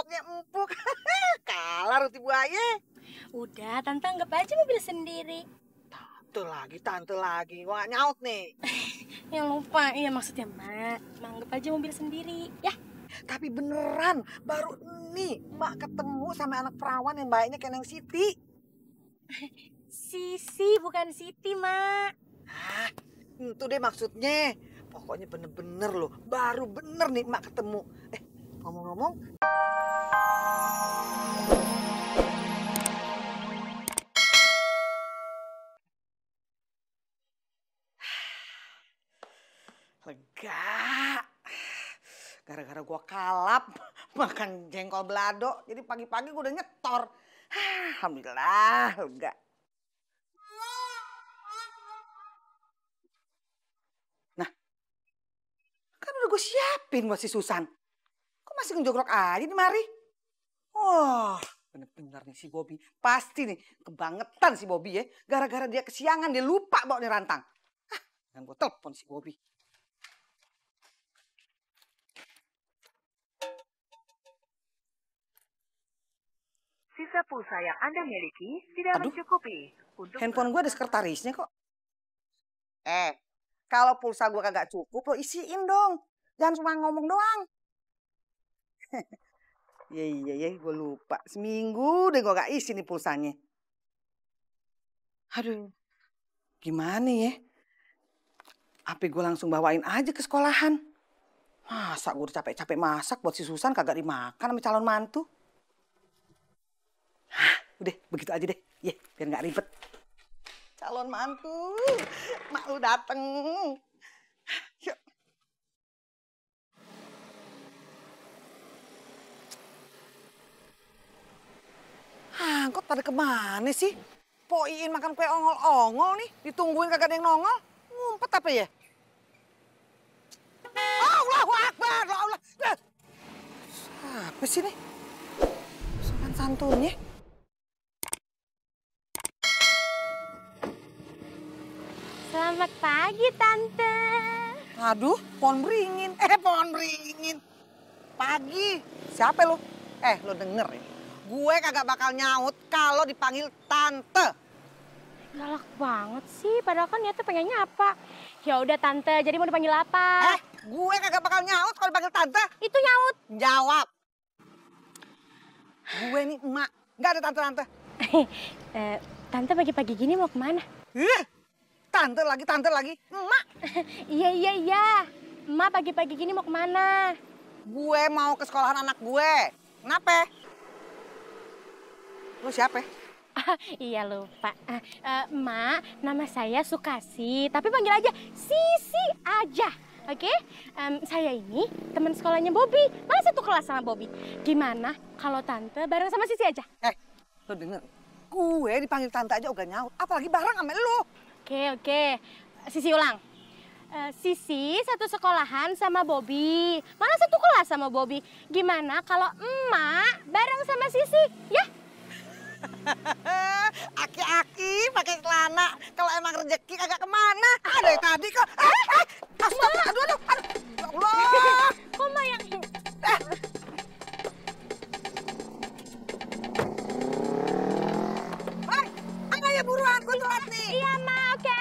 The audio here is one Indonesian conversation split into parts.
joknya empuk. Kalah roti buaya. Udah, Tante anggap aja mobil sendiri. Tante lagi. Gua gak nyaut nih. Yang lupa, iya maksudnya Mak. Anggap aja mobil sendiri, ya. Tapi beneran, baru nih Mak ketemu sama anak perawan yang baiknya kayak Neng Siti. Sisi, bukan Siti, Mak. Ah, itu deh maksudnya. Pokoknya bener-bener loh, baru bener nih Mak ketemu. Ngomong-ngomong. Lega. Gara-gara gua kalap makan jengkol balado, jadi pagi-pagi gua udah nyetor. Alhamdulillah, lega. Nah, kan udah gue siapin buat si Susan. Kok masih ngejogrok aja di mari? Wah, bener-bener nih si Bobby. Pasti nih kebangetan si Bobby ya. Gara-gara dia kesiangan, dia lupa bawa nih rantang. Dan gue telepon si Bobby. Sisa pulsa yang Anda miliki tidak mencukupi. Handphone gue ada sekretarisnya kok. Kalau pulsa gue kagak cukup, lo isiin dong. Jangan cuma ngomong doang. Iya, gue lupa. Seminggu deh gue gak isi nih pulsanya. Aduh, gimana ya? Apa gue langsung bawain aja ke sekolahan? Masa gue udah capek-capek masak buat si Susan kagak dimakan sama calon mantu? Udah, begitu aja deh. Ya, biar gak ribet. Calon mantu, mak lu dateng. Yuk. Angkot pada kemana sih? Poiin makan kue ongol-ongol nih. Ditungguin kagak ada yang nongol. Ngumpet apa ya? Allahu Akbar, Allah. Apa sih nih? Sopan santunnya. Selamat pagi, Tante. Aduh, pohon beringin. Pagi. Siapa lo? Lo denger ya? Gue kagak bakal nyaut kalau dipanggil Tante. Galak banget sih, padahal kan niatnya pengen nyapa. Ya udah Tante, jadi mau dipanggil apa? Gue kagak bakal nyaut kalau dipanggil Tante. Itu nyaut. Jawab. Gue nih emak, nggak ada tante-tante. Tante pagi-pagi gini mau kemana? Tante lagi, emak. Iya. Emak pagi-pagi gini mau kemana? Gue mau ke sekolahan anak gue. Kenapa? Lu siapa? Iya lupa. Emak, nama saya Sukasi, tapi panggil aja Sisi aja. Oke? Saya ini teman sekolahnya Bobby. Malah satu kelas sama Bobby. Gimana kalau Tante bareng sama Sisi aja? Lu denger. Gue dipanggil Tante aja udah nyaut. Apalagi bareng sama lu. Oke. Sisi ulang. Sisi satu sekolahan sama Bobby. Malah satu kelas sama Bobby. Gimana kalau emak bareng sama Sisi? Ya? Aki-aki pakai celana. Kalau emang rezeki kagak kemana. Ada tadi kok. Astaga, aduh. Ya Allah. Kok emak yang... Ayo buruan, gue telat nih. Iya, Ma, oke.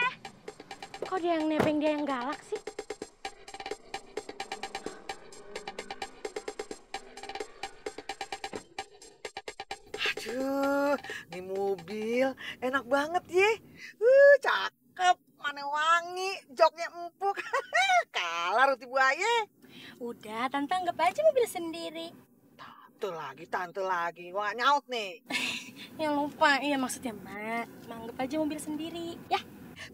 Kok dia yang nebeng, dia yang galak sih? Aduh, ini mobil enak banget ya. Cakep, mana wangi, joknya empuk. Kalah roti buaya. Udah, Tante anggap aja mobil sendiri. Tante lagi. Gua gak nyaut nih. Yang lupa, iya maksudnya Mak. Anggap aja mobil sendiri, ya.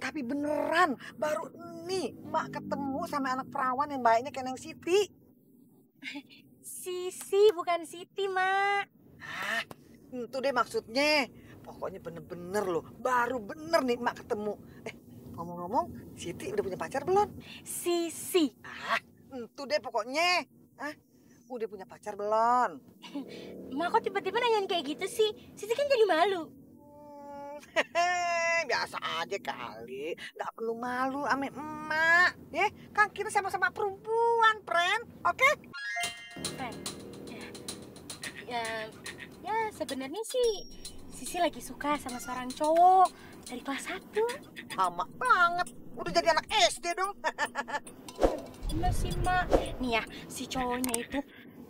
Tapi beneran, baru nih Mak ketemu sama anak perawan yang baiknya kayak Neng Siti. Sisi, bukan Siti, Mak. Itu deh maksudnya. Pokoknya bener-bener loh, baru bener nih Mak ketemu. Ngomong-ngomong, Siti udah punya pacar belum? Sisi. Itu deh pokoknya. Udah punya pacar belum? Mak kok tiba-tiba nanyain kayak gitu sih? Sisi kan jadi malu. Biasa aja kali. Nggak perlu malu ame emak. Ya, kan kita sama-sama perempuan, friend. Oke? Friend. Ya sebenarnya sih Sisi lagi suka sama seorang cowok dari kelas 1. Lama banget. Udah jadi anak SD dong. Bener sih, Mak. Nih ya, si cowoknya itu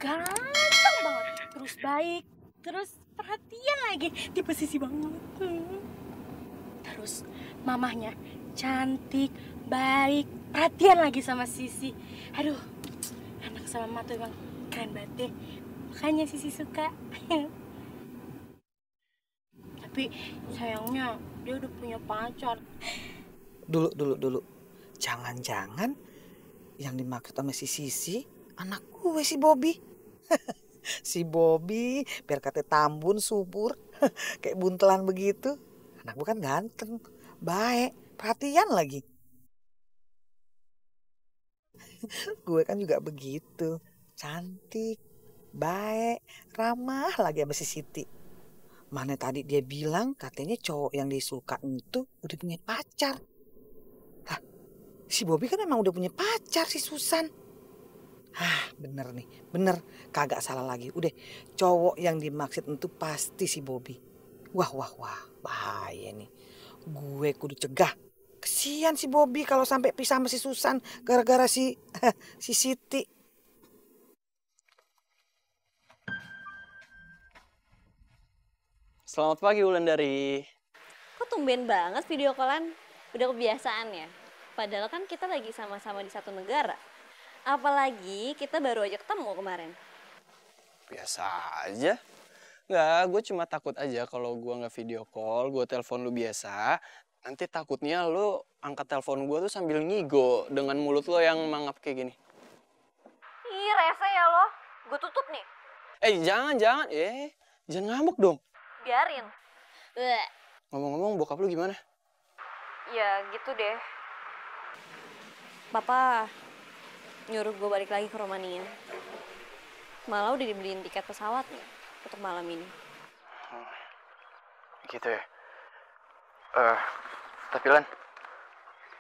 ganteng banget. Terus baik, terus perhatian lagi. Tipe Sisi banget. Terus mamahnya cantik, baik, perhatian lagi sama Sisi. Aduh, anak sama mama tuh emang keren banget deh. Makanya Sisi suka. Tapi sayangnya dia udah punya pacar. Dulu. Jangan-jangan yang dimaksud sama si Sisi anak gue si Bobby. Si Bobby biar kata tambun subur kayak buntelan begitu. Anak gue kan ganteng, baik, perhatian lagi. Gue kan juga begitu, cantik, baik, ramah lagi sama si Siti. Mana tadi dia bilang katanya cowok yang disuka itu udah punya pacar. Lah, si Bobby kan emang udah punya pacar si Susan. Bener nih, bener. Kagak salah lagi. Udah, cowok yang dimaksud itu pasti si Bobby. Wah, bahaya nih. Gue kudu cegah. Kesian si Bobby kalau sampai pisah sama si Susan gara-gara si Siti. Selamat pagi Wulandari. Kok tumben banget video callan? Udah kebiasaan ya? Padahal kan kita lagi sama-sama di satu negara. Apalagi kita baru aja ketemu kemarin. Biasa aja. Nggak, gue cuma takut aja kalau gue nggak video call, gue telepon lu biasa. Nanti takutnya lu angkat telepon gue tuh sambil ngigo dengan mulut lo yang mangap kayak gini. Ih, rese ya lo. Gue tutup nih. Jangan. Jangan ngambek dong. Biarin. Bleh. Ngomong-ngomong, bokap lu gimana? Ya gitu deh. Papa nyuruh gue balik lagi ke Romania. Malah udah dibeliin tiket pesawat nih untuk malam ini. Gitu ya? Tapi Lan,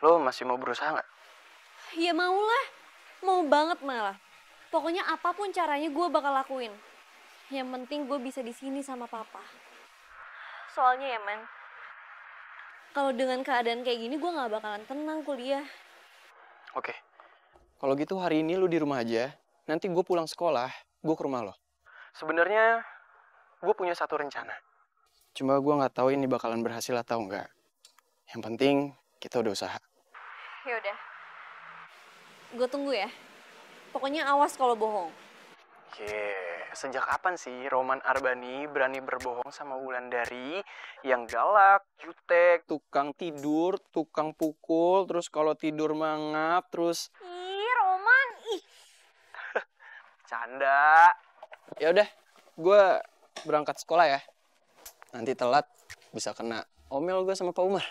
lo masih mau berusaha nggak? Ya mau lah. Mau banget malah. Pokoknya apapun caranya gue bakal lakuin. Yang penting gue bisa di sini sama papa. Soalnya ya, Man, kalau dengan keadaan kayak gini gue nggak bakalan tenang kuliah. Oke. Kalau gitu hari ini lu di rumah aja. Nanti gue pulang sekolah, gue ke rumah lo. Sebenarnya gue punya satu rencana. Cuma gue nggak tahu ini bakalan berhasil atau enggak. Yang penting kita udah usaha. Yaudah, gue tunggu ya. Pokoknya awas kalau bohong. Sejak kapan sih Roman Arbani berani berbohong sama Wulandari yang galak, jutek, tukang tidur, tukang pukul, terus kalau tidur mangap, terus... Ih, Roman, ih. Canda. Ya udah, gue berangkat sekolah ya. Nanti telat bisa kena omel gue sama Pak Umar.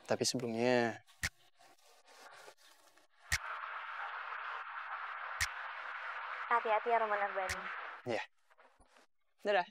Tapi sebelumnya... Hati-hati ya Roman Arbani. Ya. Dadah.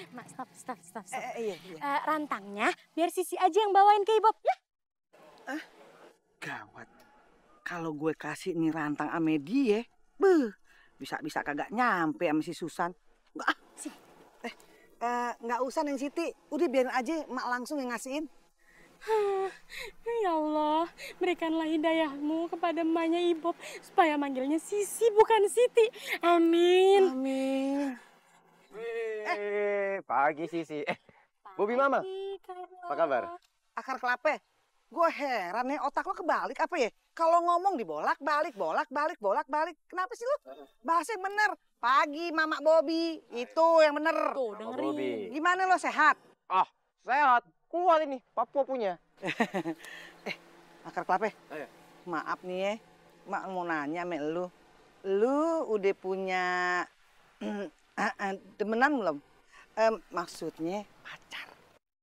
Mak, stop. Iya. Rantangnya biar Sisi aja yang bawain ke Ibob ya. Gawat. Kalau gue kasih nih rantang sama dia, bisa-bisa kagak nyampe sama si Susan. Enggak, Sini. Nggak usah Neng Siti. Udah biarin aja mak langsung yang ngasihin. Ya Allah, berikanlah hidayahmu kepada emaknya Ibob supaya manggilnya Sisi bukan Siti. Amin. Amin. Pagi Sisi. Bobby Mama, apa kabar? Akar kelapa. Gue heran ya, otak lo kebalik apa ya? Kalau ngomong dibolak-balik. Kenapa sih lo? Bahasa yang bener. Pagi Mama Bobby, itu yang bener. Tuh, dengerin. Gimana lo, sehat? Ah, sehat. Kuat ini, Papua punya. Akar kelapa. Ayo. Maaf nih ya, mak mau nanya sama lu. Lu udah punya demenan belum? Maksudnya pacar.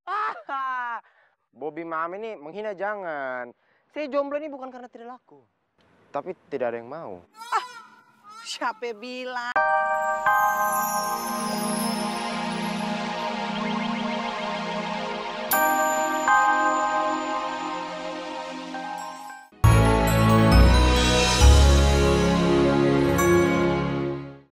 Ah, Bobby Mami ini menghina jangan. Saya jomblo ini bukan karena tidak laku. Tapi tidak ada yang mau. Siapa bilang?